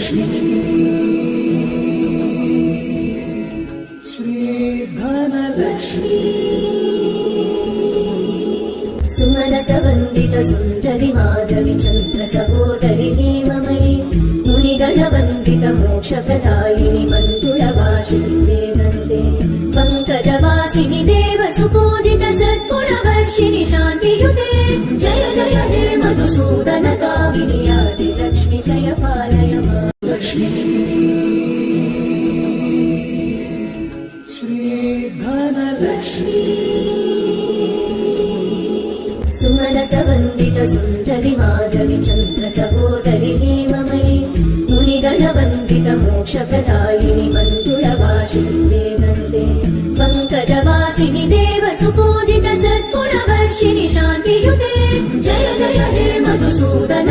लक्ष्मी श्री धनलक्ष्मी सुमनसवन्दित सुन्दरि माधवि चन्द्र सहोदरि हेममयि मुनिगणवन्दित मोक्षप्रदायिनि मञ्जुळवासिनि देवन्ते पङ्कजवासिनि देव सुपूजित सद्गुणवर्षिणि शान्तियुते जय जय हे मधुसूदन कामिनि आदि लक्ष्मी जय पालय मां लक्ष्मी श्री धनलक्ष्मी सुमनसवन्दित सुन्दरि माधवि चन्द्र सहोदरि हेममयि मुनिगणवन्दित मोक्षप्रदायिनि मञ्जुळवासिनि देवन्ते पङ्कजवासिनि देव सुपूजित सद्गुणवर्षिणि शान्तियुते जय जय हे मधुसूदन